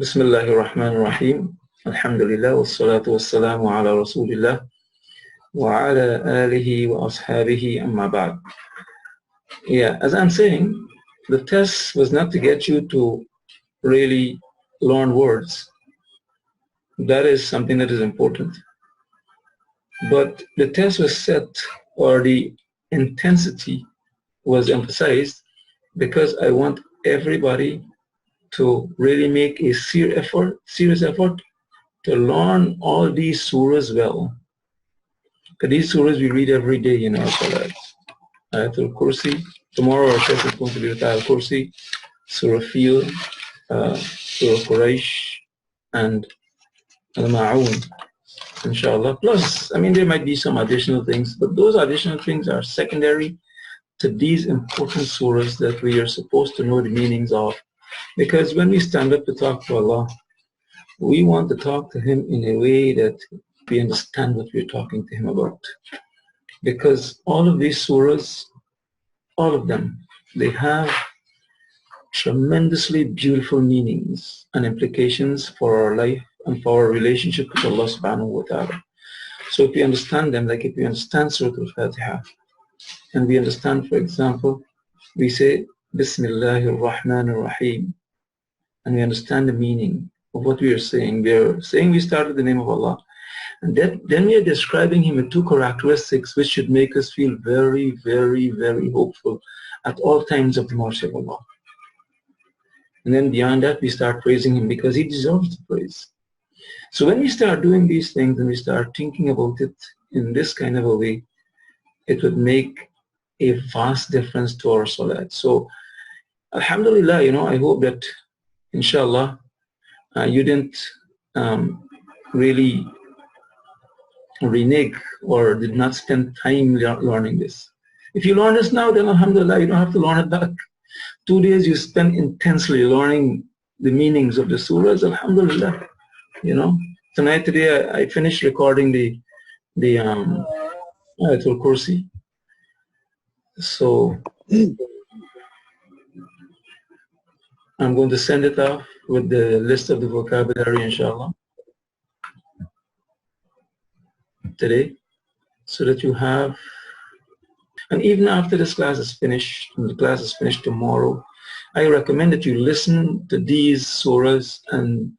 Bismillahir Rahmanir Rahim. Alhamdulillah wassalatu wassalamu ala Rasulillah wa ala alihi wa ashabihi amma ba'd. Yeah, as I'm saying, the test was not to get you to really learn words. That is something that is important. But the test was set, or the intensity was emphasized, because I want everybody to really make a serious effort to learn all these surahs well. Because these surahs we read every day in our salats. Ayatul Kursi. Tomorrow our test is going to be with Ayatul Kursi, Surah Fil, Surah Quraysh, and Al-Ma'un, inshallah. Plus, I mean, there might be some additional things, but those additional things are secondary to these important surahs that we are supposed to know the meanings of. Because when we stand up to talk to Allah, we want to talk to Him in a way that we understand what we're talking to Him about. Because all of these surahs, all of them, they have tremendously beautiful meanings and implications for our life and for our relationship with Allah subhanahu wa ta'ala. So if we understand them, like if we understand Sooratul Faatihah, and we understand, for example, we say, Bismillahir Rahmanir Rahim, and we understand the meaning of what we are saying. We are saying we start with the name of Allah, and then we are describing Him with two characteristics which should make us feel very, very, very hopeful at all times of the mercy of Allah. And then beyond that, we start praising Him because He deserves the praise. So when we start doing these things and we start thinking about it in this kind of a way, it would make a vast difference to our salat. So Alhamdulillah, I hope that, inshallah, you didn't really renege or did not spend time learning this. If you learn this now, then Alhamdulillah, you don't have to learn it back. 2 days you spend intensely learning the meanings of the surahs, Alhamdulillah. Today I finished recording the Ayatul Kursi. So I'm going to send it off with the list of the vocabulary, inshallah, today, so that you have, and even after this class is finished, and the class is finished tomorrow, I recommend that you listen to these surahs and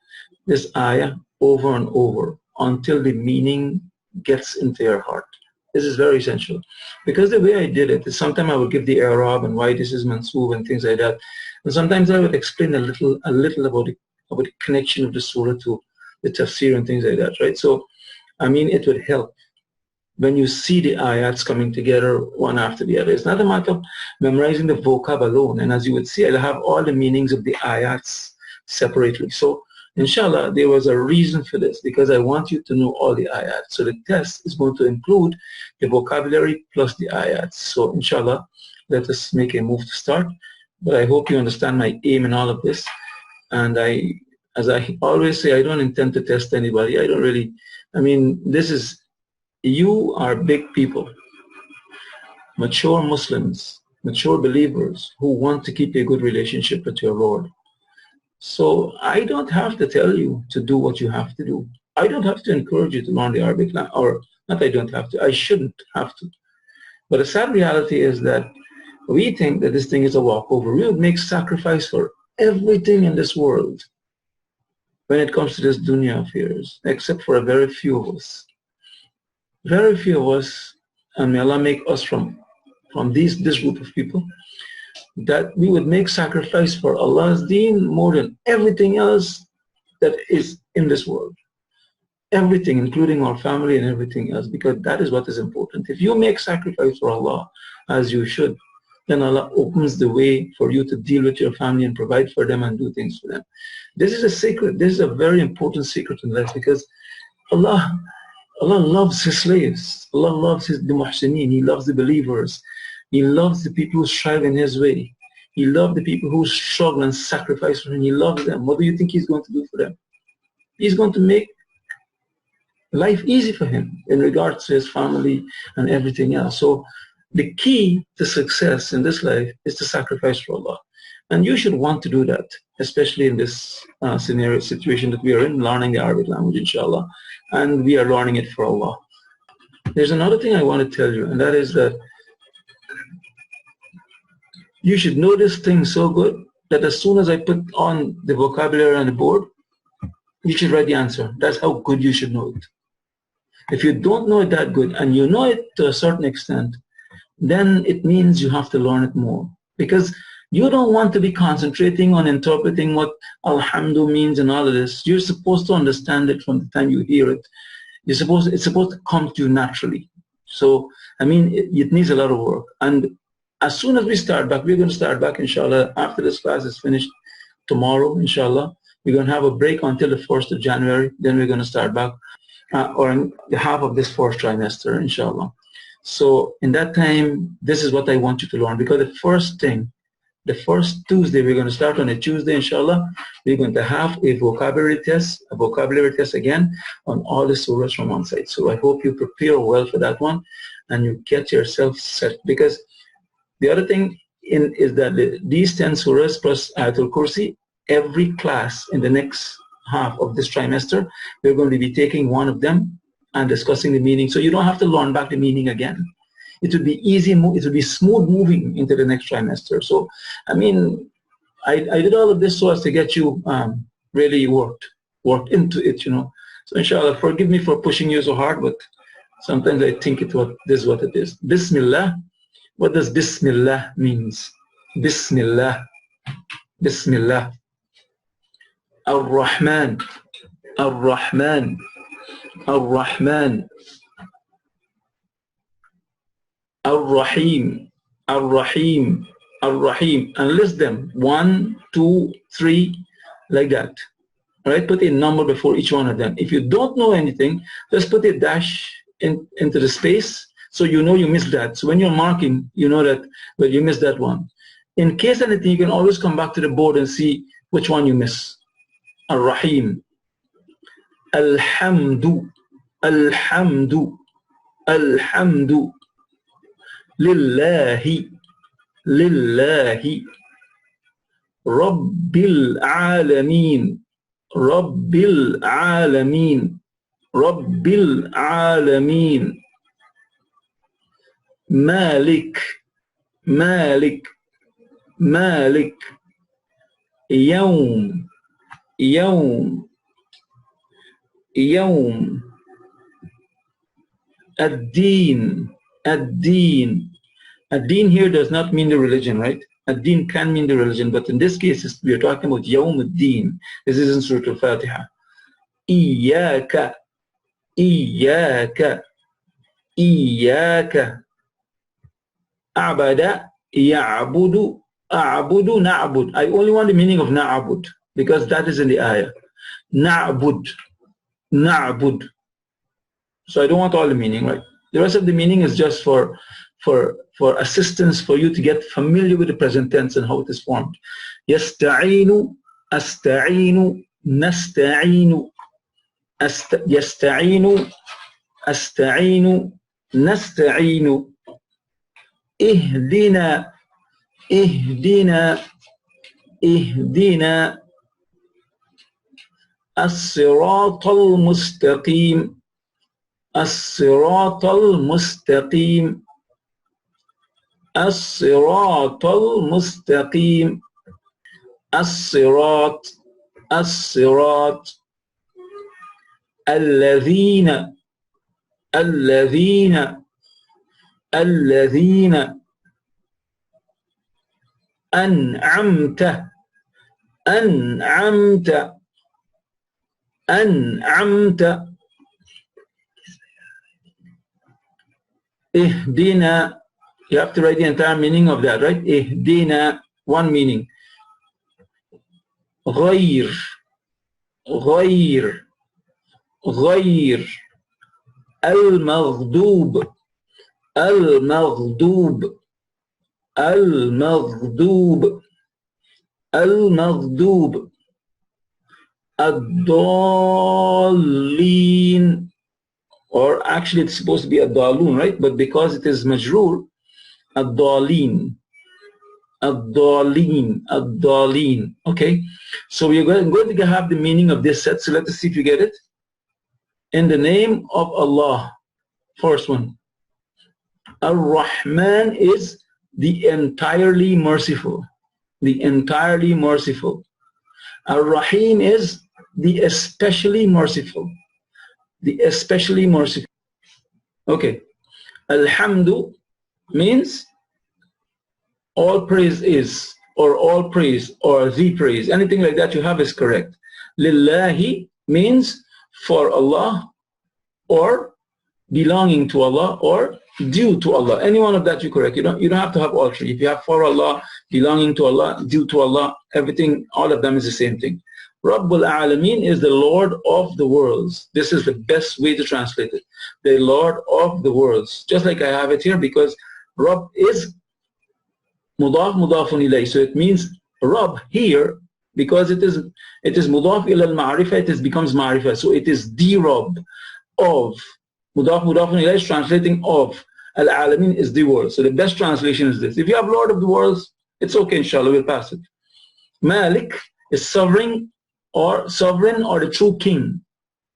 this ayah over and over until the meaning gets into your heart. This is very essential, because the way I did it is sometimes I would give the Arab and why this is mansoob and things like that, and sometimes I would explain a little about the connection of the surah to the tafsir and things like that, right? So, I mean, it would help when you see the ayats coming together one after the other. It's not a matter of memorizing the vocab alone, and as you would see, I'll have all the meanings of the ayats separately. So, inshallah, there was a reason for this, because I want you to know all the ayats. So the test is going to include the vocabulary plus the ayats. So inshallah, let us make a move to start. But I hope you understand my aim in all of this. And as I always say, I don't intend to test anybody. You are big people, mature Muslims, mature believers who want to keep a good relationship with your Lord. So I don't have to tell you to do what you have to do. I don't have to encourage you to learn the Arabic language, or not I don't have to, I shouldn't have to. But the sad reality is that we think that this thing is a walkover. We would make sacrifice for everything in this world when it comes to this dunya affairs, except for a very few of us. Very few of us, and may Allah make us from this group of people, that we would make sacrifice for Allah's deen more than everything else that is in this world. Everything, including our family and everything else, because that is what is important. If you make sacrifice for Allah, as you should, then Allah opens the way for you to deal with your family and provide for them and do things for them. This is a secret. This is a very important secret in life, because Allah loves His slaves. Allah loves the muhsineen. He loves the believers. He loves the people who strive in His way. He loves the people who struggle and sacrifice for Him. He loves them. What do you think He's going to do for them? He's going to make life easy for him in regards to his family and everything else. So the key to success in this life is to sacrifice for Allah. And you should want to do that. especially in this situation that we are in, learning the Arabic language, inshallah, and we are learning it for Allah. There's another thing I want to tell you, and that is that you should know this thing so good that as soon as I put on the vocabulary on the board, you should write the answer. That's how good you should know it. If you don't know it that good, and you know it to a certain extent, then it means you have to learn it more. Because you don't want to be concentrating on interpreting what alhamdu means and all of this. You're supposed to understand it from the time you hear it. It's supposed to come to you naturally. So, I mean, it needs a lot of work. And as soon as we start back, we're going to start back, inshallah, after this class is finished tomorrow, inshallah. We're going to have a break until the 1st of January. Then we're going to start back, or in the half of this first trimester, inshallah. So in that time, this is what I want you to learn. Because the first Tuesday, we're going to start on a Tuesday, inshallah. We're going to have a vocabulary test again on all the surahs from one side. So I hope you prepare well for that one and you get yourself set. Because the other thing is that these 10 surahs plus Ayatul Kursi, every class in the next half of this trimester, we're going to be taking one of them and discussing the meaning. So you don't have to learn back the meaning again. It would be easy, it would be smooth moving into the next trimester. So, I mean, I did all of this so as to get you really worked into it, you know. So inshallah, forgive me for pushing you so hard, but sometimes I think this is what it is. Bismillah. What does Bismillah means? Bismillah. Bismillah. Ar-Rahman. Ar-Rahman. Ar-Rahman. Ar-Rahim. Ar-Rahim. Ar-Rahim. And list them. 1, 2, 3, like that. Right? Put a number before each one of them. If you don't know anything, just put a dash into the space so you know you missed that. So when you're marking, you know that, well, you missed that one. In case anything, you can always come back to the board and see which one you miss. Ar-Rahim. Alhamdu. Alhamdu. Alhamdu. Lillahi. Lillahi. Rabbil Alameen. Rabbil Alameen. Rabbil Alameen. Malik. Malik. Malik. Yawm. Yawm. Yawm. Ad-Din. Ad-Din. Ad-Din here does not mean the religion, right? Ad-Din can mean the religion, but in this case, we are talking about Yawm ad-Din. This is in Sooratul Faatihah. Iyaka. Iyaka. Iyaka. Abada. Ya'budu. A'budu. Na'bud. I only want the meaning of Na'bud because that is in the ayah. Na'bud. Na'bud. So I don't want all the meaning, right? The rest of the meaning is just for assistance for you to get familiar with the present tense and how it is formed. Yasta'inu, asta'inu, nasta'inu, yasta'inu, asta'inu, nasta'inu, ihdina, ihdina, ihdina, as-siratal mustaqim, as-siratal mustaqim, as-siratal mustaqim, as-sirat, as-sirat, alladhina, alladhina, alladhina, an'amta, an'amta, an'amta, ihdina. You have to write the entire meaning of that, right? Ihdina, one meaning. Ghayr, ghayr, ghayr. Al-Maghdub, Al-Maghdub, Al-Maghdub, Al-Maghdub. Ad-Dallin. Or actually it's supposed to be Ad-Dallun, right? But because it is majroor, Ad-Dallin, Ad-Daleen, Ad-Daleen. Okay, so we're going to have the meaning of this set. So let us see if you get it. In the name of Allah. First one. Ar-Rahman is the entirely merciful. The entirely merciful. Ar-Rahim is the especially merciful. The especially merciful. Okay. Alhamdu means all praise is, or all praise, or the praise. Anything like that you have is correct. Lillahi means for Allah, or belonging to Allah, or due to Allah. Any one of that you correct. You don't have to have all three. If you have for Allah, belonging to Allah, due to Allah, everything, all of them is the same thing. Rabbul Alameen is the Lord of the worlds. This is the best way to translate it. The Lord of the worlds. Just like I have it here, because Rabb is mudaf mudafun ilayh. So it means Rabb here, because it is mudaf ila al-ma'rifah, it becomes ma'rifah. So it is the Rabb of. Mudaf mudafun ilayh is translating of. Al-Alameen is the world. So the best translation is this. If you have Lord of the worlds, it's okay, inshallah, we'll pass it. Malik is sovereign or the true king,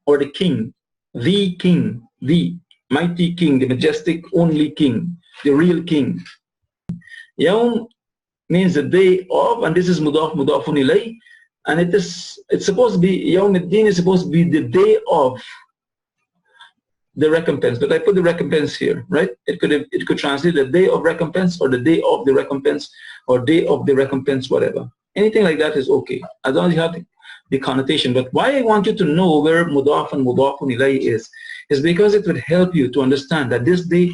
or the king, the mighty king, the majestic only king, the real king. Yawm means the day of, and this is mudaf mudafun ilayh, and it's supposed to be, Yawm ad-Din is supposed to be the day of the recompense, but I put the recompense here, right? It could translate the day of recompense, or the day of the recompense, or day of the recompense, whatever. Anything like that is okay, as long as you have the connotation. But why I want you to know where mudaf and mudafun ilayh is because it would help you to understand that this day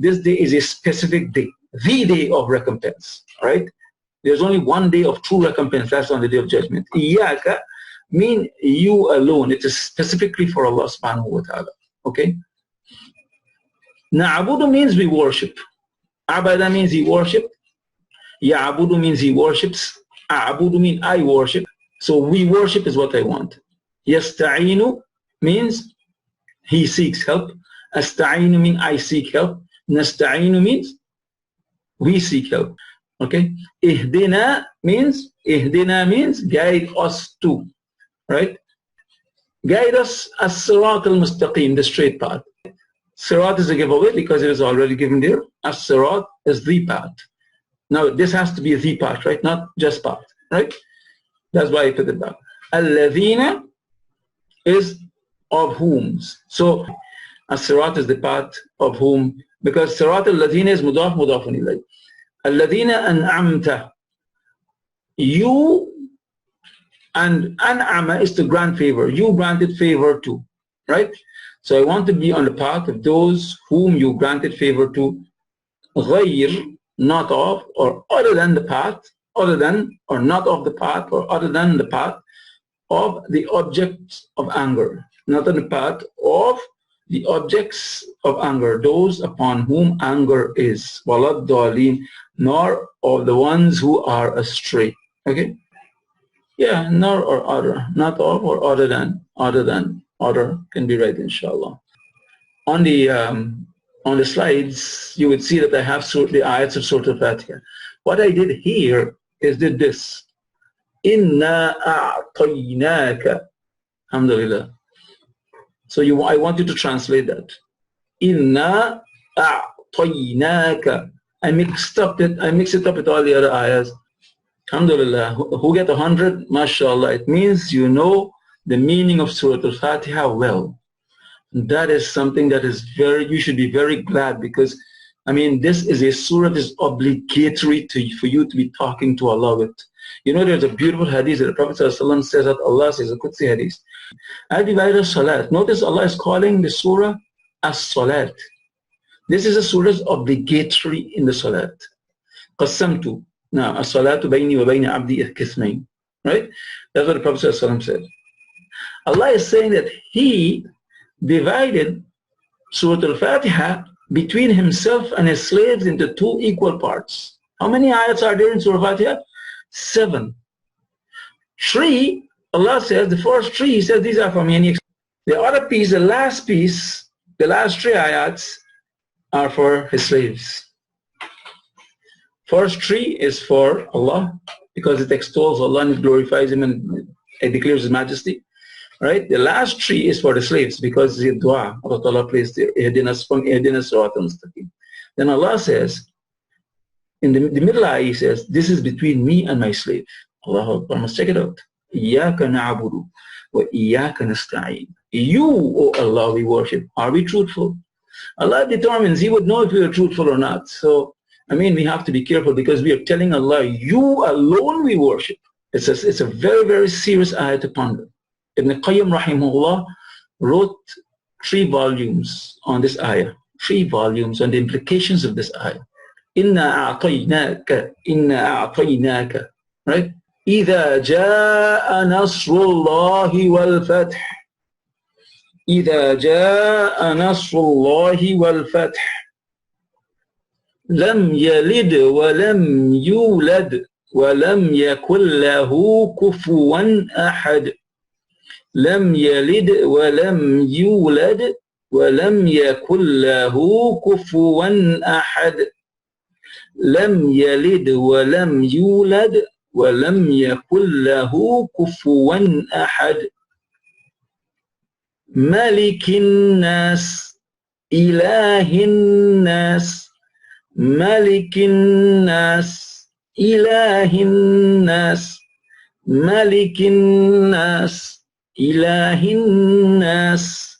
is a specific day, the day of recompense, right? There's only one day of true recompense, that's on the day of judgment. Iyaka mean you alone. It is specifically for Allah subhanahu wa ta'ala. Okay? Na'budu means we worship. Abada means he worshipped. Ya'budu means he worships. A'budu means I worship. So we worship is what I want. Yasta'inu means he seeks help. Asta'inu means I seek help. Nasta'inu means we seek help. Okay? Ihdina means guide us to. Right? Guide us as-Siratul Mustaqim, the straight path. Sirat is a giveaway because it is already given there. As-Sirat is the path. Now this has to be the path, right? Not just path, right? That's why I put it back. Al-Ladhina is of whom. So as-Sirat is the path of whom, because Sirat al-Ladhina is mudaf mudafun ilayh. Al-Ladhina an'amta. You, and an'ama is to grant favor. You granted favor to, right? So I want to be on the path of those whom you granted favor to. Ghayr, not of, or other than the path, other than, or not of the path, or other than the path of the objects of anger. Not on the path of the objects of anger, those upon whom anger is. Walad Daleen, nor of the ones who are astray. Okay? Yeah, nor or other, not of or other than, other can be right, inshallah. On the slides, you would see that I have the ayats of Sooratul Faatihah. What I did here is did this. Inna a'tainaka. Alhamdulillah. So I want you to translate that. Inna a'tainaka. I mix it up with all the other ayahs. Alhamdulillah. Who get 100? MashaAllah. It means you know the meaning of Sooratul Faatihah well. And that is something that is you should be very glad, because I mean, this is a surah that is obligatory for you to be talking to Allah with. You know, there's a beautiful hadith that the Prophet ﷺ says that Allah says, a Qudsi hadith. I divided salat. Notice Allah is calling the surah as-salat. This is a surah that's obligatory in the salat. Qasamtu. Now, as-salatu bayni wa bayni abdi qismayn. Right? That's what the Prophet ﷺ said. Allah is saying that He divided Sooratul Faatihah between Himself and His slaves into two equal parts. How many ayats are there in Surah Faatihah? 7. 3, Allah says, the first 3, He says, these are for me. The other piece, the last 3 ayats are for His slaves. First three is for Allah, because it extols Allah and it glorifies Him and it declares His majesty. Right? The last three is for the slaves, because the dua Allah placed there. Then Allah says, in the middle ayah, He says, this is between me and my slave. Allahu Akbar, must check it out. إِيَّاكَ نَعْبُدُ وَإِيَّاكَ نَسْتَعِينُ. You, O Allah, we worship. Are we truthful? Allah determines. He would know if we are truthful or not. So, I mean, we have to be careful, because we are telling Allah, you alone we worship. It's a very, very serious ayah to ponder. Ibn Qayyim rahimahullah wrote 3 volumes on this ayah. 3 volumes on the implications of this ayah. Inna a'tainaka. Right? إِذَا جَاءَ نَصْرُ اللَّهِ وَالْفَتْحِ. إِذَا جَاءَ نَصْرُ اللَّهِ وَالْفَتْحِ. لَمْ يَلِدْ وَلَمْ يُولَدْ وَلَمْ يَكُنْ لَهُ كُفُوًا أَحَدٌ. لم يلد ولم يولد ولم يكن له كفوا أحد. لم يلد ولم يولد ولم يكن له كفوا أحد. ملك الناس إله الناس. ملك الناس إله الناس. ملك الناس إله الناس.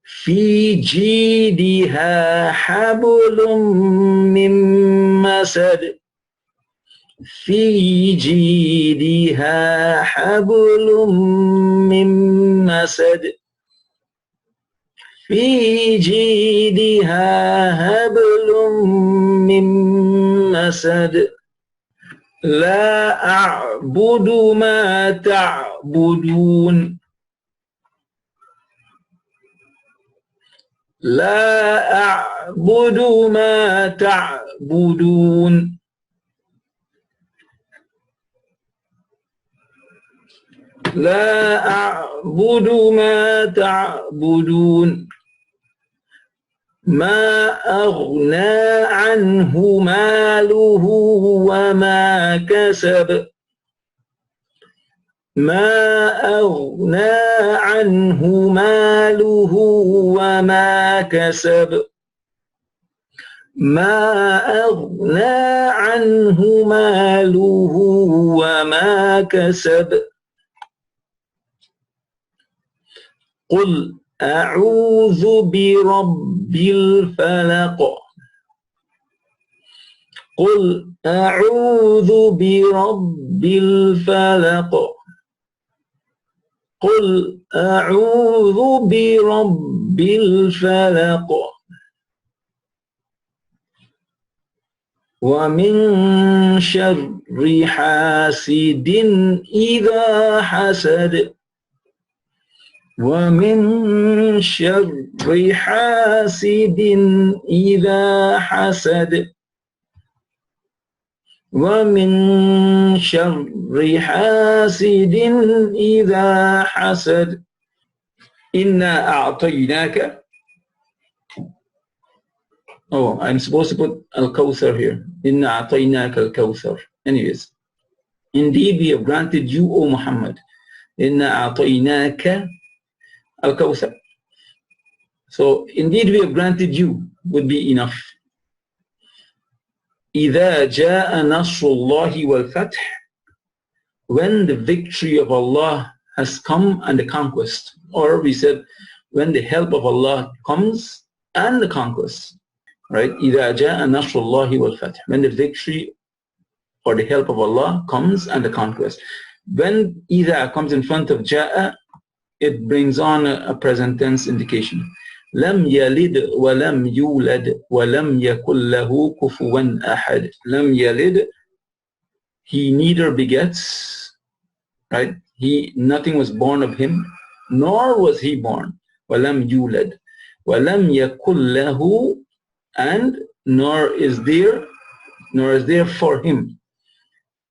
في جيدها حبل من مسد. في جيدها حبل من مسد. في جيدها حبل من مسد. لا أعبد ما تعبدون. لا أعبد ما تعبدون. لا أعبد ما تعبدون. ما أغنى عنه ماله وما كسب. ما أغنى عنه ماله وما كسب. ما أغنى عنه ماله وما كسب. قل أعوذ برب الفلق. قل أعوذ برب الفلق. قل أعوذ برب الفلق. ومن شر حاسد إذا حسد. ومن شر حاسد إذا حسد. ومن شر حاسد إذا حسد. إنا أعطيناك. Oh, I'm supposed to put Al-Kawthar here. Inna a'tainaka al-Kawthar. Anyways, indeed we have granted you, O Muhammad. Inna a'tainaka al-Kawthar. So, indeed we have granted you would be enough. إِذَا جَاءَ نَصْرُ اللَّهِ وَالْفَتْحِ. When the victory of Allah has come and the conquest. Or we said, when the help of Allah comes and the conquest. Right? إِذَا جَاءَ نَصْرُ اللَّهِ وَالْفَتْحِ. When the victory or the help of Allah comes and the conquest. When إِذَا comes in front of جَاءَ, it brings on a present tense indication. لم يلد ولم يولد ولم يكن له كفوا أحد. لم يلد, he neither begets, right? Nothing was born of him, nor was he born. ولم يولد ولم يكن له, and nor is there for him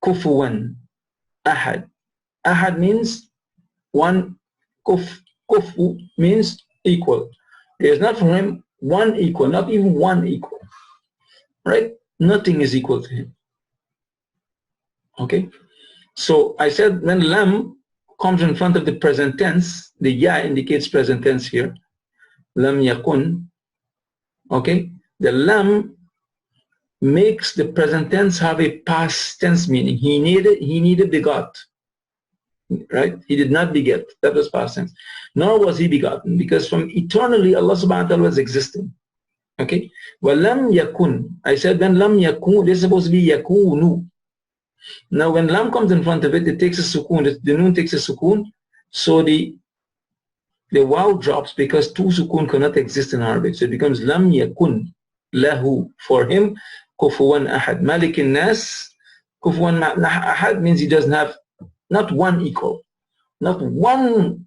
كفوا أحد. أحد means one. Kufu means equal. There is not for him one equal, not even one equal. Right? Nothing is equal to him. Okay? So I said when lam comes in front of the present tense, the ya indicates present tense here. Lam yakun. Okay? The lam makes the present tense have a past tense meaning. He needed begot. Right? He did not beget. That was past tense. Nor was he begotten, because from eternally Allah subhanahu wa ta'ala was existing. Okay? وَلَمْ yakun. I said when lam yakun, this is supposed to be yakunu. Now when lam comes in front of it, it takes a sukoon. The noon takes a sukoon. So the waw drops, because two sukoon cannot exist in Arabic. So it becomes lam yakun lahu, for him, kufuwan ahad. Malik nas, kufuwan ahad means he doesn't have not one equal, not one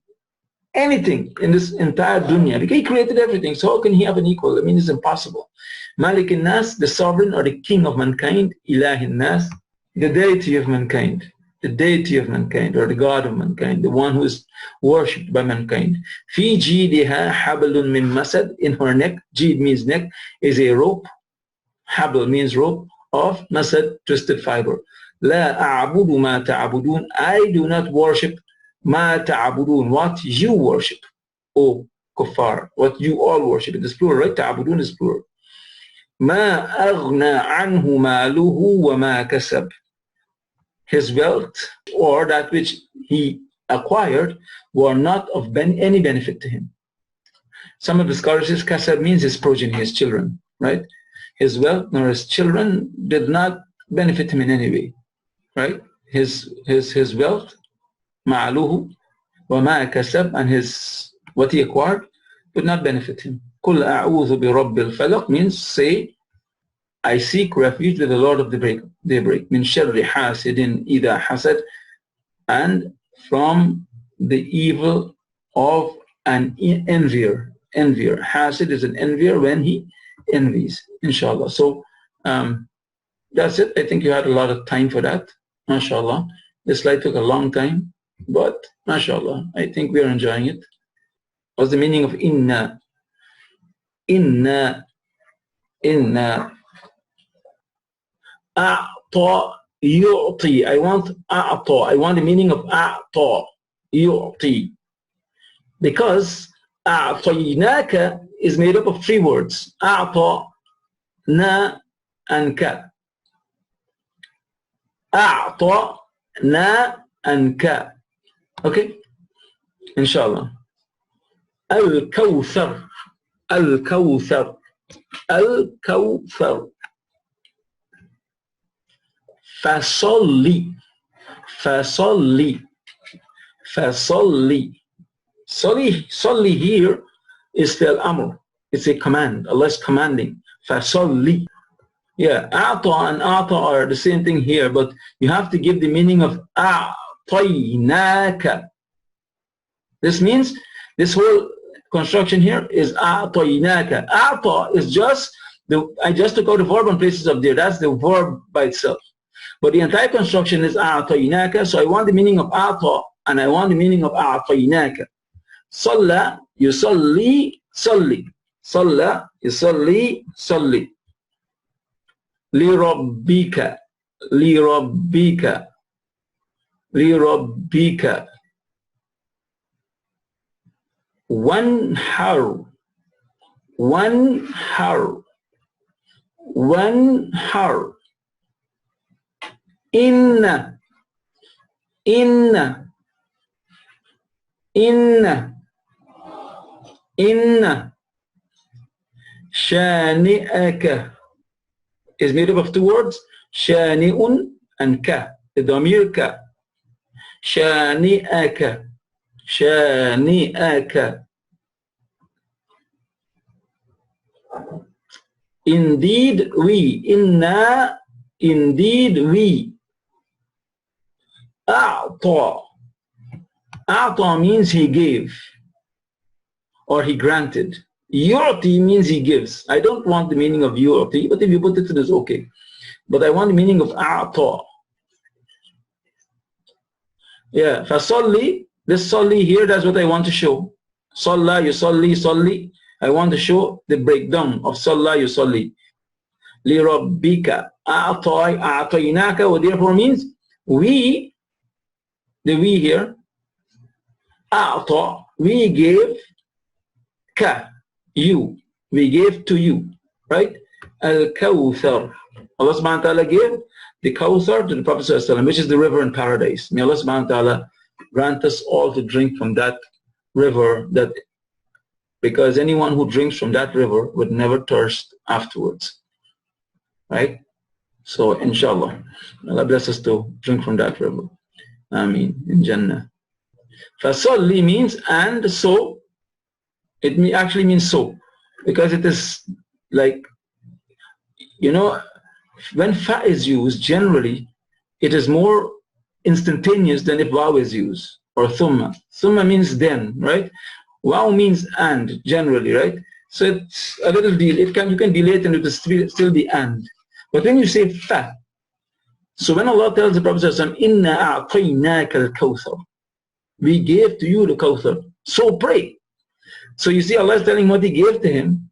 anything in this entire dunya, because he created everything. So how can he have an equal? I mean, it's impossible. Malik nas, the sovereign or the king of mankind. Ilah nas, the deity of mankind, the deity of mankind, or the God of mankind, the one who is worshipped by mankind. Fi jidiha hablun min masad, in her neck. Jid means neck, is a rope. Habl means rope of masad, twisted fiber. La a'budu ma ta'budun, I do not worship ma ta'budun, what you worship, O kuffar, what you all worship. It is plural, right? Ta'budun is plural. Ma aghna anhu maluhu wa ma kasab, his wealth or that which he acquired were not of any benefit to him. Some of the scholars say kasab means his progeny, his children, right? His wealth nor his children did not benefit him in any way. Right? His wealth, ma'aluhu, wa ma kasab, and his what he acquired would not benefit him. Qul a'udhu bi rabbil falaq means say, I seek refuge with the Lord of the daybreak. Min sharri hasidin idha hasad, and from the evil of an envier. Envier. Hasid is an envier when he envies. Inshallah. So that's it. I think you had a lot of time for that. MashaAllah. This slide took a long time, but MashaAllah, I think we are enjoying it. What's the meaning of inna? Inna. Inna. A'ta yu'ti. I want a'ta. I want the meaning of a'ta yu'ti. Because a'tainaka is made up of three words. A'ta, na, and ka. A'ta, na, and ka. Okay? Inshallah. Al-Kawthar. Al-Kawthar. Al-Kawthar. Fasolli. Fasolli. Fasolli. Solli here is spelled amr. It's a command. Allah is commanding. Fasolli. Yeah, a'ta and a'ta are the same thing here, but you have to give the meaning of a'tainaka. This means this whole construction here is a'tainaka. A'ta is just I just took out the verb and places up there. That's the verb by itself. But the entire construction is a'tainaka. So I want the meaning of a'ta and I want the meaning of a'tainaka. Salla, yusalli, salli. Salla, yusalli, salli. لربك لربك لربك وانحر وانحر وانحر إن شانئك is made up of two words, shani'un and ka, the damir ka. Shani'aka, shani'aka. Indeed we, inna, indeed we. A'ta. A'ta means he gave or he granted. Yu'ti means he gives. I don't want the meaning of yu'ti, but if you put it, it is okay. But I want the meaning of a'ta. Yeah, fasalli, this salli here, that's what I want to show. Salla, yusalli, salli. I want to show the breakdown of salla, yusalli. لِرَبِّكَ أَعْطَيْنَاكَ, therefore means we, the we here, أعطى, we gave, ka, you, we gave to you, right? Al-Kawthar, Allah subhanahu wa ta'ala gave the Kawthar to the Prophet sallallahu alaihi wasallam, which is the river in paradise. May Allah subhanahu wa ta'ala grant us all to drink from that river, that because anyone who drinks from that river would never thirst afterwards, right? So inshallah, Allah bless us to drink from that river. Ameen, in Jannah. Fasalli means and so, it actually means so, because it is like, you know, when fa is used, generally it is more instantaneous than if waw is used, or thumma. Thumma means then, right? Waw means and, generally, right? So it's a little deal. You can delay it and it will still be and. But when you say fa, so when Allah tells the Prophet Inna a'tainaka al-Kawthar, we gave to you the Kawthar, so pray. So you see, Allah is telling what He gave to him,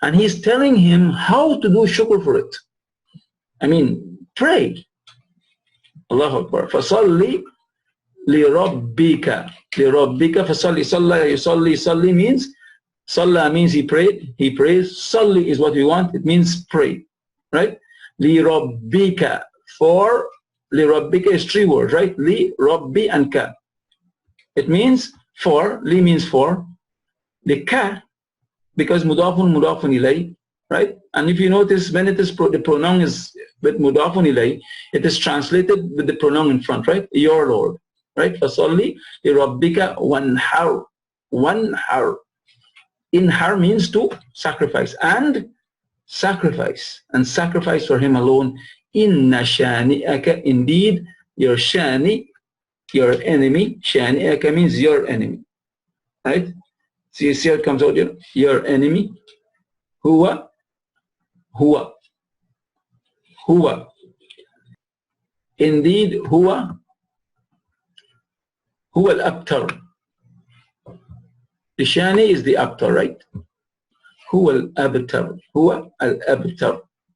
and He's telling him how to do shukr for it. I mean, pray. Allahu Akbar. Fasalli لِرَبِّكَ فَصَلِّ صَلِّ means, Salah means he prayed, he prays. Salli is what we want, it means pray, right? لِرَبِّكَ, for لِرَبِّكَ is three words, right? Li, Rabbi and Ka. It means for, Li means for, the Ka, because mudafun ilay, right? And if you notice, when it is the pronoun is with mudafun ilay, it is translated with the pronoun in front, right? Your Lord, right? Fasalli لِرَبِّكَ وَانْحَرْ, وَانْحَرْ. Inhar means to sacrifice, and sacrifice for him alone. Inna shani'aka, indeed your shani, your enemy. Shani'aka means your enemy, right? So you see how it comes out here, your enemy. Huwa, indeed huwa al-abtar. The shani is the abtar, right? Huwa al-abtar,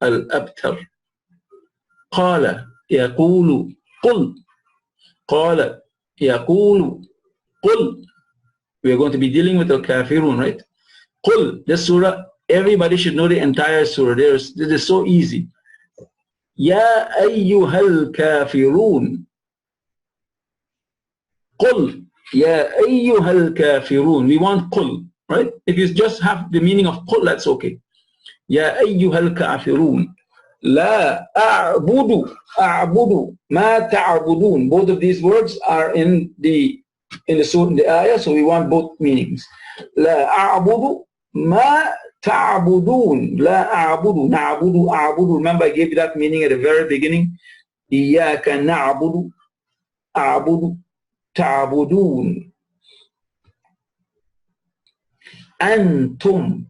al-abtar. قال يقول قل, قال يقول قل. We are going to be dealing with Al-Kaafiroon, right? قل, this surah, everybody should know the entire surah. This is so easy. يا أيها الكافرون, قل يا أيها الكافرون. We want قل, right? If you just have the meaning of قل, that's okay. يا أيها الكافرون لا أعبد ما تعبدون. Both of these words are in the surah, in the ayah, so we want both meanings. لا أعبد ما تعبدون, لا أعبد, نعبد, أعبد. Remember I gave you that meaning at the very beginning. إياك نعبد, أعبد, تعبدون. أنتم,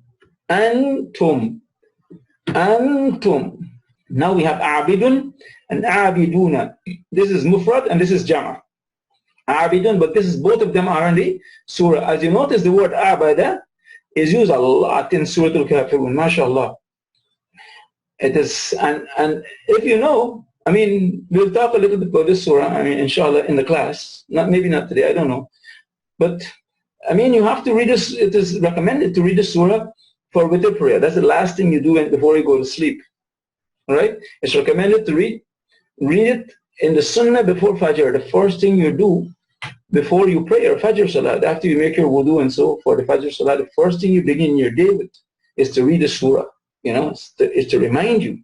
Now we have abidun and abiduna. This is mufrad and this is jama. Abidun, but this is, both of them are in the surah. As you notice, the word abada is used a lot in Sooratul Kaafiroon, mashallah. It is, and if you know, I mean, we'll talk a little bit about this surah, I mean, inshallah, in the class. Maybe not today, I don't know. But, I mean, you have to read this. It is recommended to read the surah for witr prayer. That's the last thing you do before you go to sleep. All right? It's recommended to read it in the sunnah before fajr. The first thing you do before you pray your fajr salat, after you make your wudu and so for the fajr salat, the first thing you begin your day with is to read the surah. You know, it's to remind you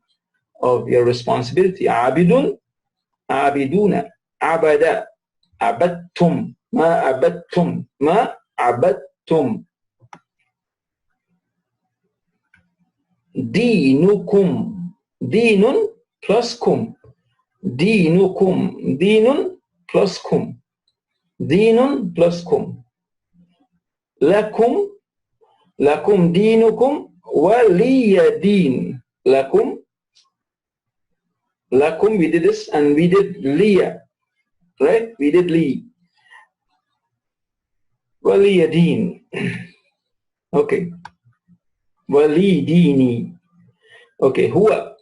of your responsibility. Abidun, abiduna, abada, abadtum, ma abadtum, ma abadtum. Dinukum, dinun plus kum. Dinukum, dinun plus kum. Dinun plus kum. Lakum, lakum dinukum waliya din. Lakum, lakum, we did this and we did liya, right? We did li. Waliya din. Okay. Wali dini. Okay, huwa.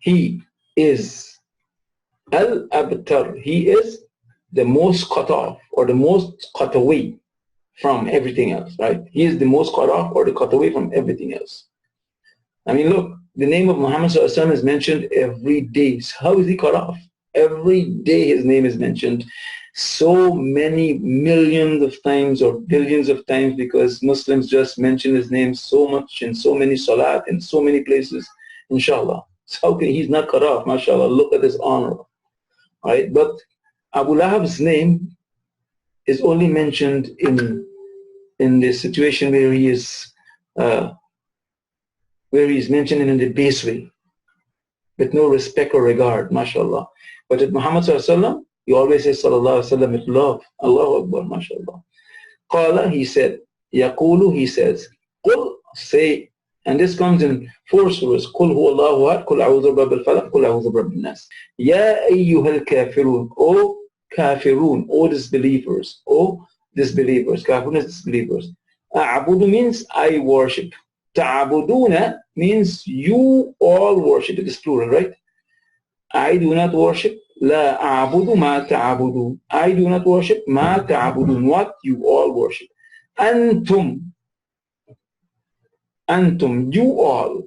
He is al-abtar. He is the most cut off or the most cut away from everything else, right? He is the most cut off or the cut away from everything else. I mean, look, the name of Muhammad ﷺ is mentioned every day. So how is he cut off? Every day his name is mentioned so many millions of times or billions of times, because Muslims just mention his name so much in so many salat in so many places, inshallah. So how can he's not cut off? MashaAllah, look at his honor. Right? But Abu Lahab's name is only mentioned in the situation where he is mentioned in the base way, with no respect or regard, mashallah. But at Muhammad ﷺ, you always say sallallahu alaihi wasallam with love. Allahu Akbar, mashallah. Qala, he said, yaqulu, he says, qul, say, and this comes in 4 surahs. Qul huwa Allahu ahad, qul a'udhu birabbil falaq, qul a'udhu birabbin nas. Ya ayyuhal kafirun, O kafirun, O disbelievers, O disbelievers. Kafirun is disbelievers. A'budu means I worship. Ta'buduna means you all worship. It is plural, right? I do not worship. La a'budu ma ta'budu. I do not worship ma ta'budun. What you all worship. Antum. Antum. You all.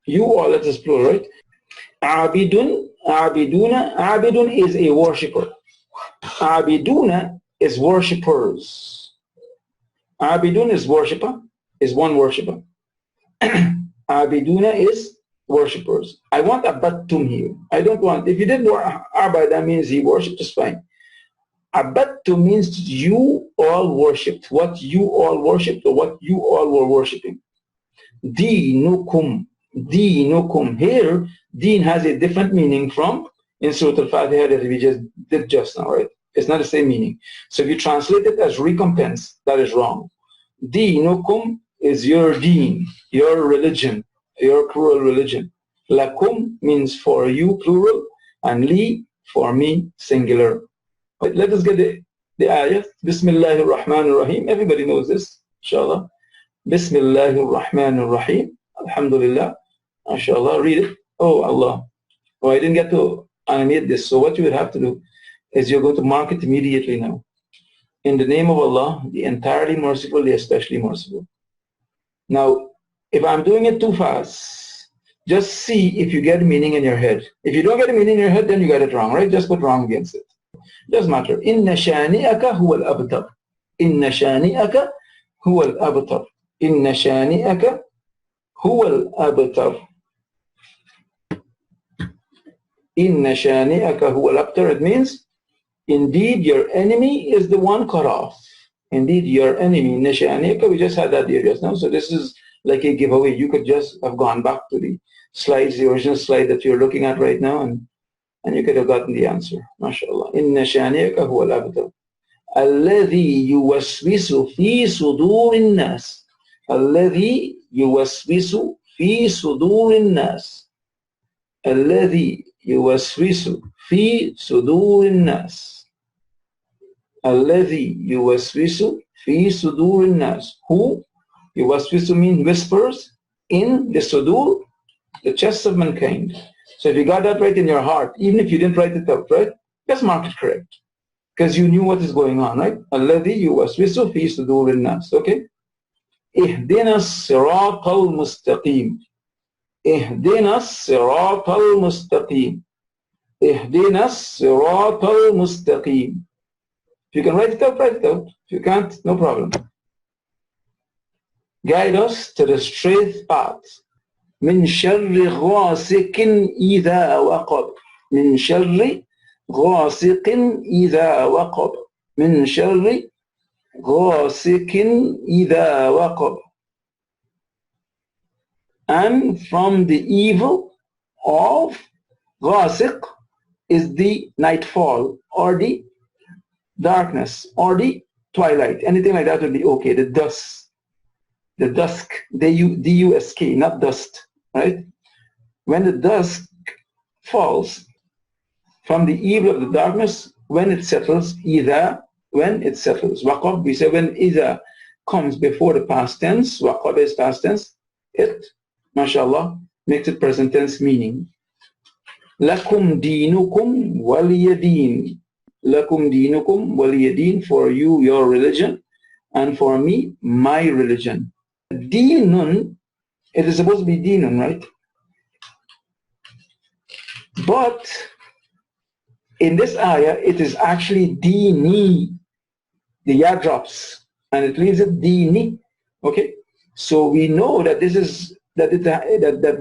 You all. That is plural, right? Abidun. Abiduna. Abidun is a worshipper. Abiduna is worshippers. Abidun is worshipper. Is one worshipper. Abiduna is worshippers. I want abattum here. I don't want, if you didn't want abad, that means he worshipped, is fine. Abattum means you all worshipped. What you all worshipped or what you all were worshipping. Deenukum. Deenukum. Here, deen has a different meaning from in Sooratul Faatihah that we just did just now, right? It's not the same meaning. So if you translate it as recompense, that is wrong. Deenukum is your deen, your religion, your plural religion. Lakum means for you, plural, and li, for me, singular. But let us get the ayah. Bismillahir Rahmanir Rahim. Everybody knows this, inshallah. Bismillahir Rahmanir Rahim. Alhamdulillah. Inshallah. Read it. Oh, Allah. Oh, I didn't get to animate this. So what you would have to do is you're going to mark it immediately now. In the name of Allah, the entirely merciful, the especially merciful. Now, if I'm doing it too fast, just see if you get a meaning in your head. If you don't get a meaning in your head, then you got it wrong, right? Just put wrong against it. Doesn't matter. Inna shani'aka huwa al-abtar. Inna shani'aka huwa al-abtar. Inna shani'aka huwa al-abtar. Inna shani'aka huwa al-abtar. It means, indeed, your enemy is the one cut off. Indeed, your enemy. Inna shani'aka, we just had that here just now. So this is like a giveaway. You could just have gone back to the slides, the original slide that you're looking at right now, and you could have gotten the answer. MashaAllah. Inna shani'aka huwa al-abtar. Alladhi yuwaswisu fi sudurin nas. Alladhi yuwaswisu fi sudurin nas. Alladhi yuwaswisu fi sudurin nas. Alladhi yuwaswisu fi sudurin nas. Who? Yuwaswisu means whispers in the sudur, the chests of mankind. So if you got that right in your heart, even if you didn't write it out, right? Just mark it correct. Because you knew what is going on, right? Alladhi yuwaswisu fi sudurin nas. Okay? Ihdina siratal mustaqim. Ihdina siratal mustaqim. Ihdina siratal mustaqim. If you can write it out, write it out. If you can't, no problem. Guide us to the straight path. من شر غاسق إذا وقب. من شر غاسق إذا وقب. من شر غاسق إذا وقب. And from the evil of غاسق is the nightfall or the darkness or the twilight. Anything like that would be okay. The dusk. The dusk, D-U-S-K, not dust, right? When the dusk falls from the evil of the darkness, when it settles, either when it settles. Waqab, we say when either comes before the past tense, waqab is past tense, it, mashallah, makes it present tense meaning. Lakum dinukum waliyadeen. Lakum dinukum waliyadeen. For you, your religion, and for me, my religion. Deenun, it is supposed to be deenun, right? But in this ayah, it is actually deeni. The ya drops, and it leaves it deeni. Okay, so we know that this is that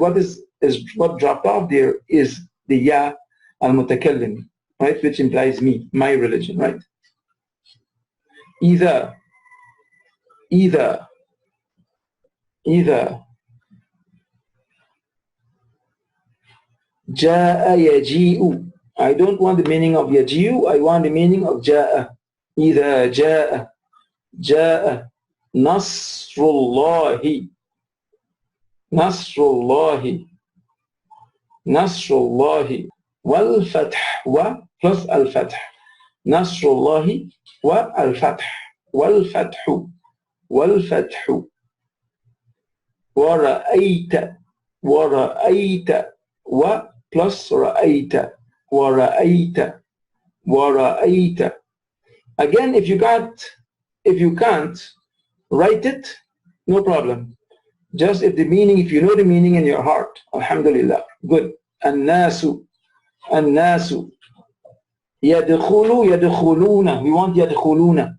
what dropped off there is the ya al-mutakallim, right, which implies me, my religion, right? Either jaa yaji'u. I don't want the meaning of yaji'u, I want the meaning of jaa. Either jaa nasrullahi wal fath, wa plus al fath. Nasrullahi wa al fath wal fathu wa ra'ayta wa plus ra'ayta wa ra'ayta. Again, if you can't write it, no problem. Just if you know the meaning in your heart, alhamdulillah, good. An-nasu, yadkhuluna. We want yadkhuluna.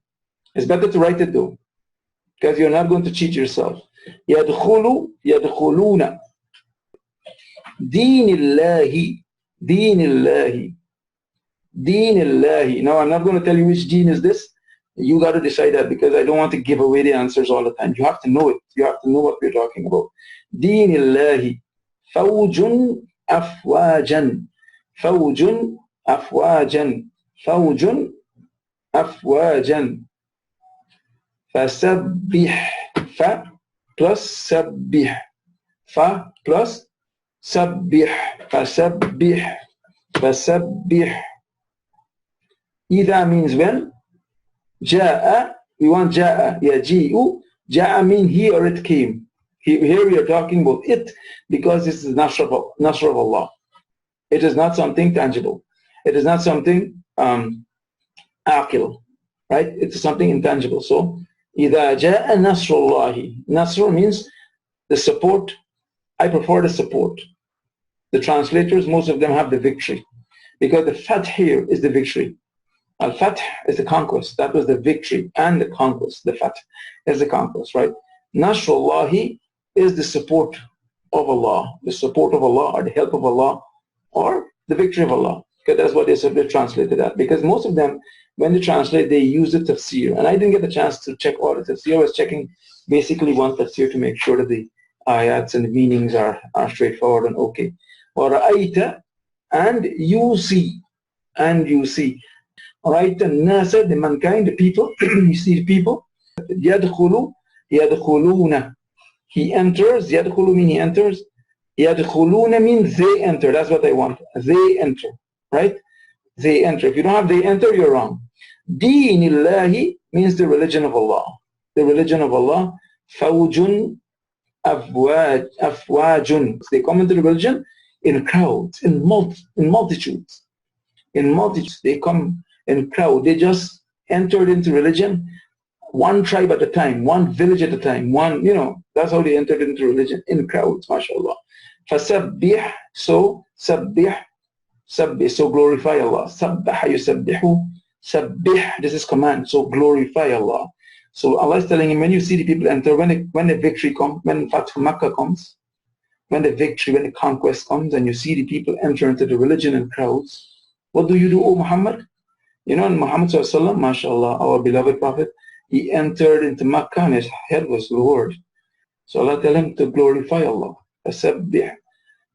It's better to write it though, because you're not going to cheat yourself. Yadkhuluna. Deenillahi. Now, I'm not going to tell you which deen is this. You got to decide that, because I don't want to give away the answers all the time. You have to know it. You have to know what we're talking about. Deenillahi. Fawjun afwajan. Fawjun afwajan. Fawjun afwajan. Fasabbih. Fa plus sabbih. Fa plus sabbih. Fasabbih. Fasabbih. Either means when. Ja'a, we want ja'a. Yaji'u. Ja'a means he or it came. Here we are talking about it, because this is nasr of Allah. It is not something tangible. It is not something aqil, right? It is something intangible. So, إِذَا جَاءَ نَصْرُ اللَّهِ. Nasr means the support. I prefer the support. The translators, most of them have the victory, because the fath here is the victory. Al-Fath is the conquest. That was the victory and the conquest. The Fath is the conquest, right? Nasrullahi is the support of Allah. The support of Allah, or the help of Allah, or the victory of Allah. Because that's what they translated that. Because most of them, when they translate, they use the tafsir. And I didn't get the chance to check all the tafsir. I was checking basically one tafsir to make sure that the ayats and the meanings are straightforward and okay. Or ra'ayta, and you see. Right, and nasa, the mankind, the people, you see the people. Yadkhuluna. He enters. Yadkhulu means he enters. Yadkhuluna means they enter. That's what I want. They enter. Right? They enter. If you don't have they enter, you're wrong. Deenillahi means the religion of Allah. The religion of Allah. Fawjun afwajun. They come into the religion in crowds, in multitudes. In multitudes, they come in crowd. They just entered into religion, one tribe at a time, one village at a time, that's how they entered into religion, in crowds, mashallah. Fasabbih, so sabbih, so glorify Allah. Sabbaha yusabbihu, sabbih, this is command, so glorify Allah. So Allah is telling him, when you see the people enter, when the victory comes, when Fatih Makkah comes, when the conquest comes, and you see the people enter into the religion in crowds, what do you do, O Muhammad? And Muhammad sallallahu, mashallah, our beloved Prophet, he entered into Makkah and his head was lowered. So Allah tell him to glorify Allah. Fasabbih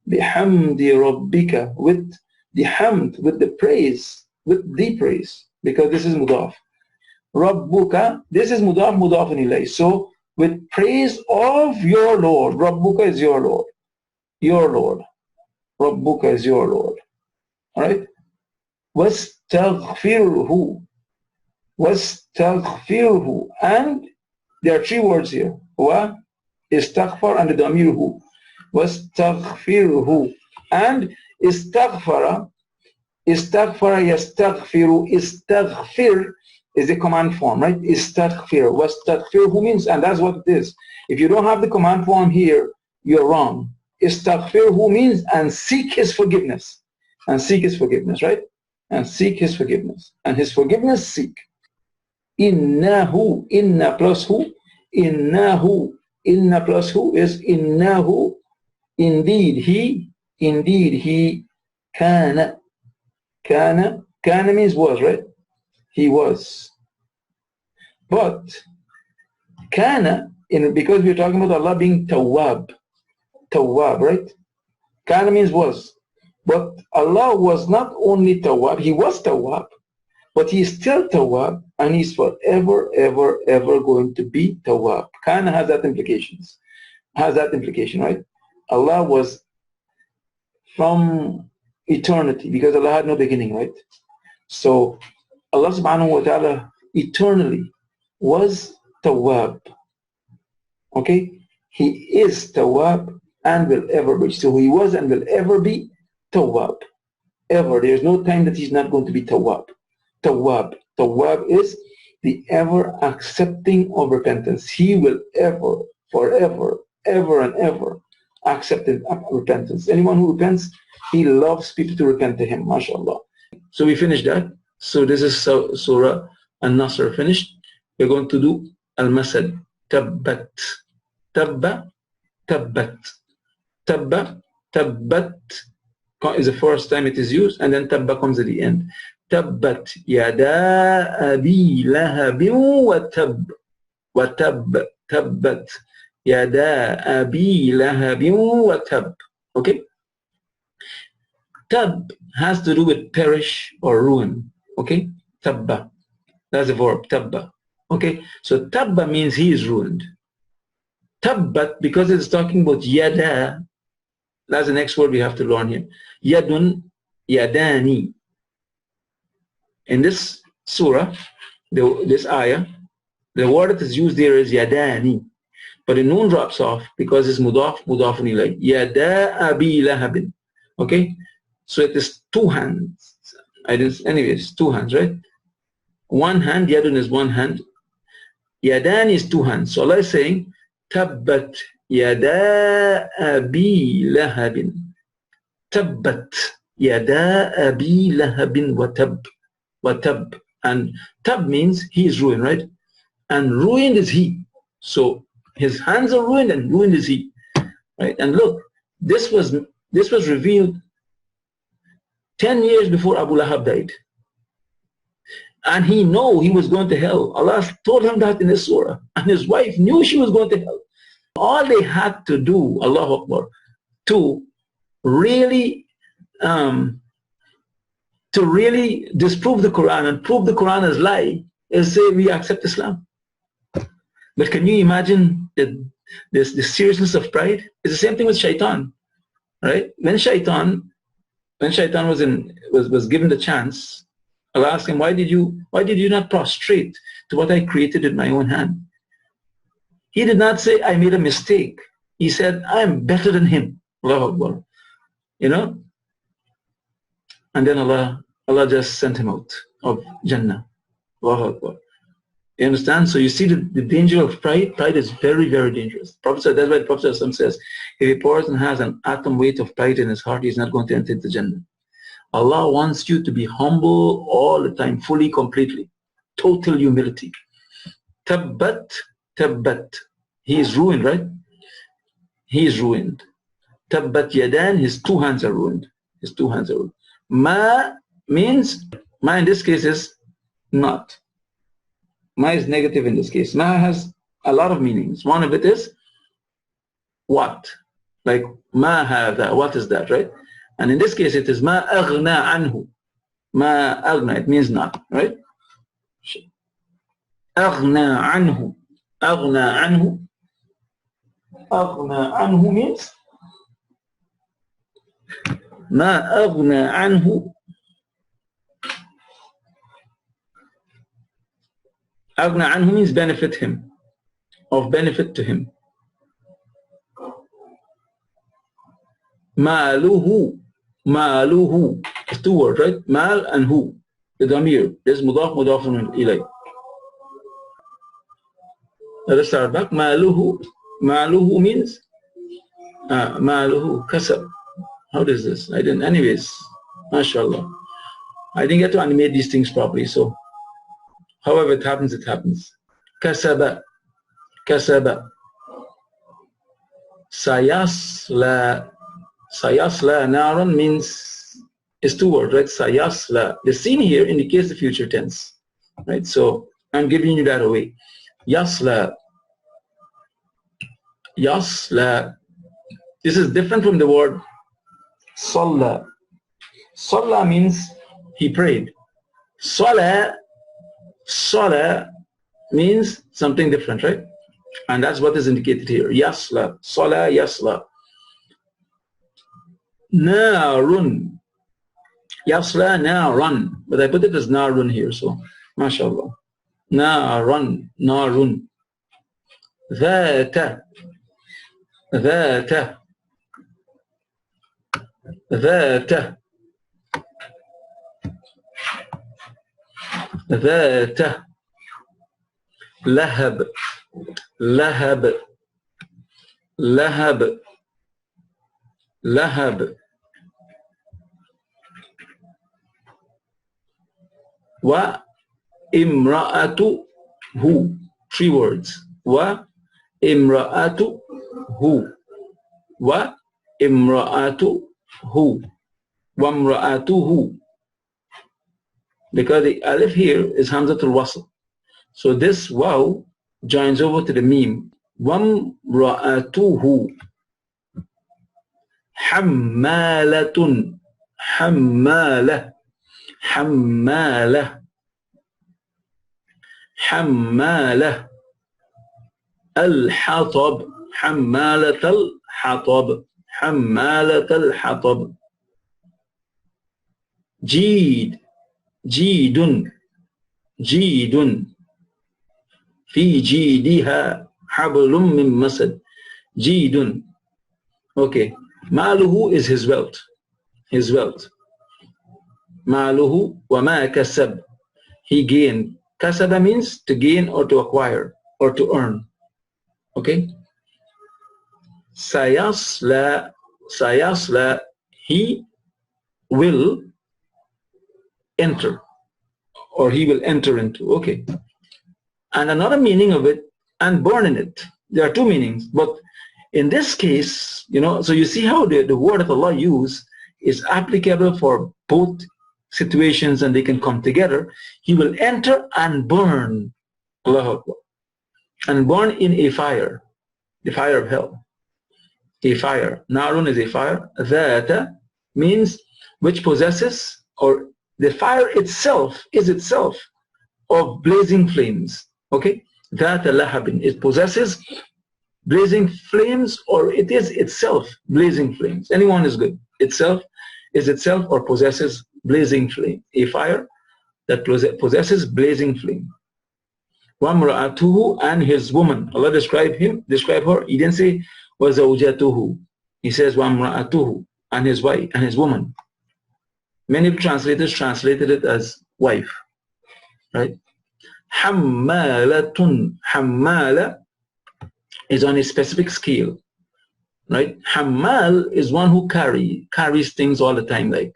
bihamdi rabbika, with the hamd, with the praise, because this is mudaf. Rabbuka, this is mudaf ilayh. So with praise of your Lord. Rabbuka is your Lord. Your Lord. Rabbuka is your Lord. Alright? وَاسْتَغْفِرْهُ. And there are three words here. Wa, istaghfar, and the damirhu. وَاسْتَغْفِرْهُ. And Istaghfara, istaghfara yastaghfiru, istaghfir is a command form, right? Istaghfir, wastaghfir, who means, and that's what it is. If you don't have the command form here, you're wrong. Istaghfir, who means, and seek his forgiveness. And seek his forgiveness, right? And seek his forgiveness. And his forgiveness seek. Innahu, inna plus who? Innahu, inna plus who is innahu, indeed he, kana means was, right? He was. But kana, because we're talking about Allah being tawwab, right? Kana means was. But Allah was not only tawwab, he was tawwab, but he is still tawwab, and he's forever, ever going to be tawwab. Kana has that implications. Has that implication, right? Allah was from eternity, because Allah had no beginning, right? So Allah subhanahu wa ta'ala eternally was tawwab. Okay? He is tawwab and will ever be. So he was and will ever be tawwab. Ever. There's no time that he's not going to be tawwab. Tawwab. Tawwab is the ever accepting of repentance. He will ever, forever, ever and ever accept repentance. Anyone who repents, he loves people to repent to him. MashaAllah. So we finished that. So this is Surah An-Nasr finished. We're going to do Al-Masad. Tabbat. Tabba. Tabbat. Tabba. Tabbat is the first time it is used, and then tabba comes at the end. Tabbat yada abi lahabin wa tab. Wa tab. Tabbat yada abi lahabin wa tab. Okay? Tab has to do with perish or ruin. Okay? Tabba. That's a verb. Tabba. Okay? So tabba means he is ruined. Tabbat, because it's talking about yada, that's the next word we have to learn here. Yadun, yadani. In this surah, this ayah, the word that is used there is yadani. But the noon drops off because it's mudaf ilayh. Yada abi lahabin. Okay? So it is two hands. Anyways, two hands, right? One hand, yadun is one hand. Yadani is two hands. So Allah is saying, Tabbat yada abi lahabin. Tabbat yada abi lahabin wa tab. Wa tab. And tab means he is ruined, right? And ruined is he. So his hands are ruined and ruined is he. Right? And look, this was revealed 10 years before Abu Lahab died. And he knew he was going to hell. Allah told him that in the surah. And his wife knew she was going to hell. All they had to do, Allahu Akbar, to really disprove the Quran and prove the Quran as lie is say we accept Islam. But can you imagine the seriousness of pride? It's the same thing with shaitan, right? When shaitan was given the chance, Allah asked him, why did you not prostrate to what I created with my own hand? He did not say, I made a mistake. He said, I am better than him. Allahu Akbar. You know? And then Allah just sent him out of Jannah. Allahu Akbar. You understand? So you see the danger of pride. Pride is very, very dangerous. That's why the Prophet says, if a person has an atom weight of pride in his heart, he's not going to enter into Jannah. Allah wants you to be humble all the time, fully, completely. Total humility. Tabbat, tabbat. He is ruined, right? He is ruined. Tabbat yadan, his two hands are ruined. His two hands are ruined. Ma means, ma in this case is not. Ma is negative in this case. Ma has a lot of meanings. One of it is what? Like ma hadha, what is that, right? And in this case it is ma aghna anhu. Ma aghna, it means not, right? Aghna anhu. Aghna anhu. Aghna anhu means ma aghna anhu. Aghna anhu means benefit him, of benefit to him. Maluhu, Maluhu. It's two words, right? Mal and hu. The damir. There's mudaf, mudafun ilay. Let's start back. Maluhu. Maluhu means Maluhu kasab. How does this? I didn't. Anyways, mashallah. I didn't get to animate these things properly. So, however it happens, it happens. Kasaba. Kasaba. Sayasla. Sayasla naran means, it's two words, right? Sayasla. The scene here indicates the future tense, right? So I'm giving you that away. Yasla. Yasla. This is different from the word Salla. Salla means he prayed. Solaah. Solaah means something different, right? And that's what is indicated here. Yasla. Solaah yasla. Narun. Yasla narun. But I put it as narun here, so mashallah. Narun. Narun. Dhata. Dhata. Dhata. Dhata. Lahab. Lahab. Lahab. Lahab. Wa imra'atu hu. Three words. Wa imra'atu hu. Wa imra'atu hu. Wa imra'atuhu. Because the alif here is hamzatul wasl. So this waw joins over to the meme. Wa imra'atuhu. Hammalatun. Hammala. Hammala. Hammala. Al-hatab. Hammalat al-hatab. Hammalat al-hatab. Jeed. Jeedun. Jeedun. Fi jeediha hablum min masad. Jeedun. Okay. Maluhu is his wealth. His wealth. Maluhu wa ma kasab. He gained. Kasaba means to gain or to acquire or to earn. Okay. Sayasla. Sayasla. He will enter, or he will enter into. Okay. And another meaning of it, and born in it. There are two meanings, but in this case, you know, so you see how the word that Allah used is applicable for both situations and they can come together. He will enter and burn. Allahu Akbar. And burn in a fire, the fire of hell. A fire. Narun is a fire. Dhata means which possesses, or the fire itself is itself of blazing flames. Okay? Dhata lahabin. It possesses blazing flames, or it is itself blazing flames. Anyone is good. Itself is itself or possesses blazing flame. A fire that possesses blazing flame. Wamra'atuhu, and his woman. Allah describe her. He didn't say wazawjatuhu. He says wamra'atuhu, and his wife, and his woman. Many translators translated it as wife. Right? Hammalatun. Hammala is on a specific scale. Right? Hammal is one who carries things all the time, like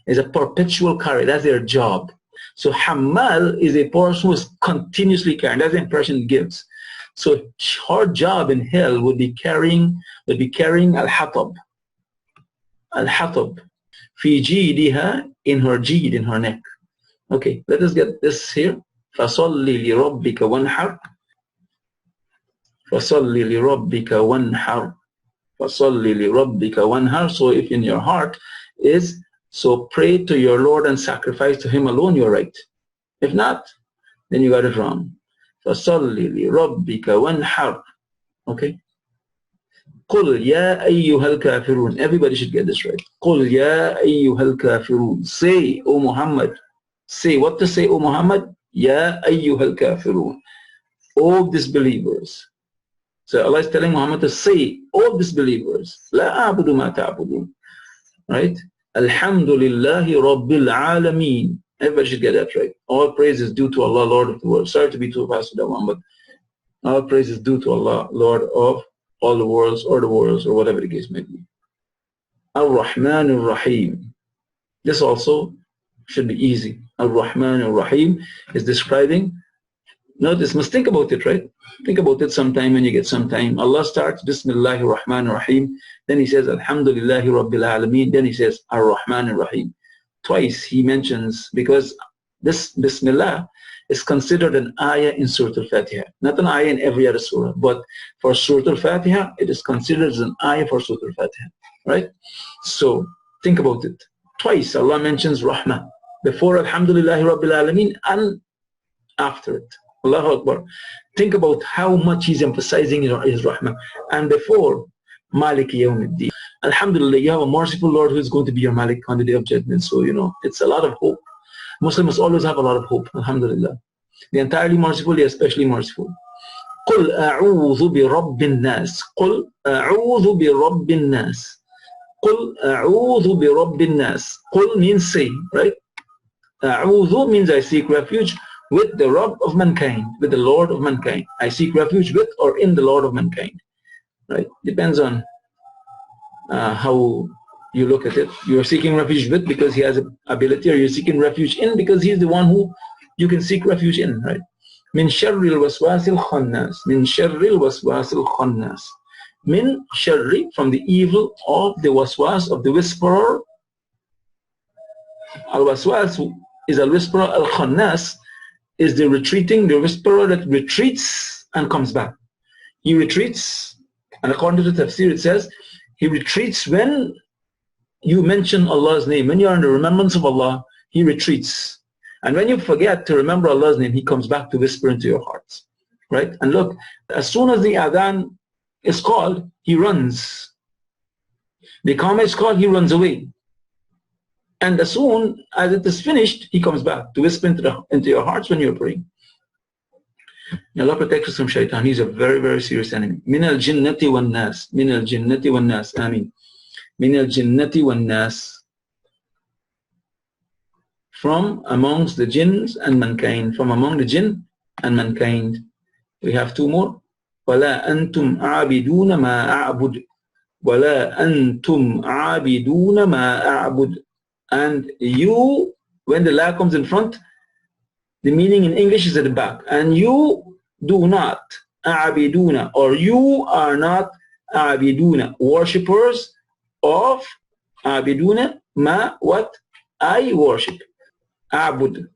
is a perpetual carry. That's their job. So Hammal is a person who is continuously carrying. That's the impression it gives. So her job in hell would be carrying al-hatab. Al-hatab. Fi jeediha, in her jeed, in her neck. Okay, let us get this here. فَصَلِّ لِرَبِّكَ وَانْحَرْ. فَصَلِّ لِرَبِّكَ وَانْحَرْ. فَصَلِّ لِرَبِّكَ وَانْحَرْ. So if in your heart is, so pray to your Lord and sacrifice to Him alone, you're right. If not, then you got it wrong. فَصَلِّ لِرَبِّكَ وَانْحَرْ. Okay? قُلْ يَا أَيُّهَا الْكَافِرُونَ. Everybody should get this right. قُلْ يَا أَيُّهَا الْكَافِرُونَ. Say, O Muhammad. Say, what to say, O Muhammad? Ya ayyuhal kafirun. O disbelievers. So Allah is telling Muhammad to say, O disbelievers. La a'budu ma ta'budun. Right? Alhamdulillahi Rabbil Alameen. Everybody should get that right. All praise is due to Allah, Lord of the world. Sorry to be too fast with that one, but all praise is due to Allah, Lord of all the worlds, or whatever the case may be. Ar-Rahman Ar-Rahim. This also should be easy. Ar-Rahman Ar-Rahim is describing. Notice, must think about it, right? Think about it sometime when you get some time. Allah starts Bismillahir Rahmanir Rahim. Then He says Alhamdulillahi Rabbil Alameen. Then He says Ar-Rahman Ar-Rahim. Twice He mentions, because this Bismillah is considered an ayah in Sooratul Faatihah. Not an ayah in every other surah, but for Sooratul Faatihah, it is considered as an ayah for Sooratul Faatihah. Right? So think about it. Twice Allah mentions Rahmah. Before Alhamdulillahi Rabbil Alameen and after it. Allahu Akbar. Think about how much He's emphasizing His Rahmah. And before Maliki Yawmiddin. Alhamdulillah, you have a merciful Lord who is going to be your Malik on the Day of Judgment. So, it's a lot of hope. Muslims always have a lot of hope. Alhamdulillah. The entirely merciful, the especially merciful. قُلْ أَعُوذُ بِرَبِّ النَّاسِ قُلْ أَعُوذُ بِرَبِّ النَّاسِ قُلْ أَعُوذُ بِرَبِّ النَّاسِ قُلْ means say, right? أَعُوذُ means I seek refuge with the Rabb of mankind, with the Lord of mankind. I seek refuge with or in the Lord of mankind. Right? Depends on how you look at it. You are seeking refuge with because He has ability, or you're seeking refuge in because He's the one who you can seek refuge in. Right? Min sharril waswasil khannas. Min sharril waswasil khannas. Min sharri, from the evil of the waswas, of the whisperer. Al-waswas is a whisperer. Al-khannas is the whisperer that retreats and comes back. He retreats, and according to the tafsir it says, he retreats when you mention Allah's name. When you are in the remembrance of Allah, he retreats. And when you forget to remember Allah's name, he comes back to whisper into your hearts. Right? And look, as soon as the adhan is called, he runs. The Iqamah is called, he runs away. And as soon as it is finished, he comes back to whisper into your hearts when you're praying. May Allah protect us from shaitan. He's a very, very serious enemy. Min al-jinnati wan-nas. Min al-jinnati wan-nas. Ameen. Min al-jinnati wan-nas. From amongst the jinns and mankind. From among the jinn and mankind. We have two more. وَلَا أَنْتُمْ عَابِدُونَ مَا أَعْبُدُ وَلَا أَنْتُمْ عَابِدُونَ مَا أَعْبُدُ. And you, when the la comes in front, the meaning in English is at the back. And you do not, a'abiduna, or you are not a'abiduna, worshippers of a'abiduna, ma, what? I worship. A'bud.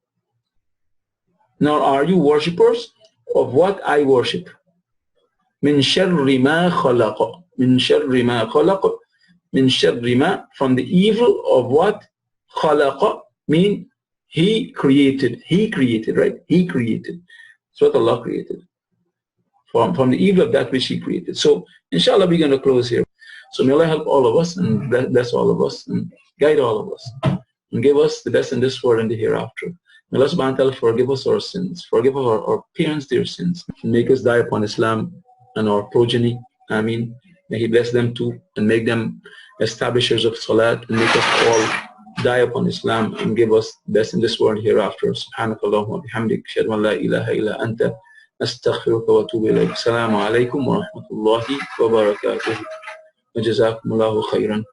Nor are you worshippers of what I worship. Min sharri ma khalaqa. Min sharri ma khalaqa. Min sharri ma, from the evil of what? Khalaqa, mean He created. He created, right? He created. That's what Allah created. From the evil of that which He created. So, inshallah, we're going to close here. So, may Allah help all of us and bless all of us and guide all of us and give us the best in this world and the hereafter. May Allah subhanahu wa ta'ala forgive us our sins, forgive our parents their sins, and make us die upon Islam and our progeny. Ameen. May He bless them too and make them establishers of Salat and make us all die upon Islam and give us best in this world hereafter. Subhanakallahumma bihamdik, ashhadu an la ilaha illa anta, astaghfiruka wa atubu ilayk. Assalamu alaikum wa rahmatullahi wa barakatuh. Wa jazakumullahu khairan.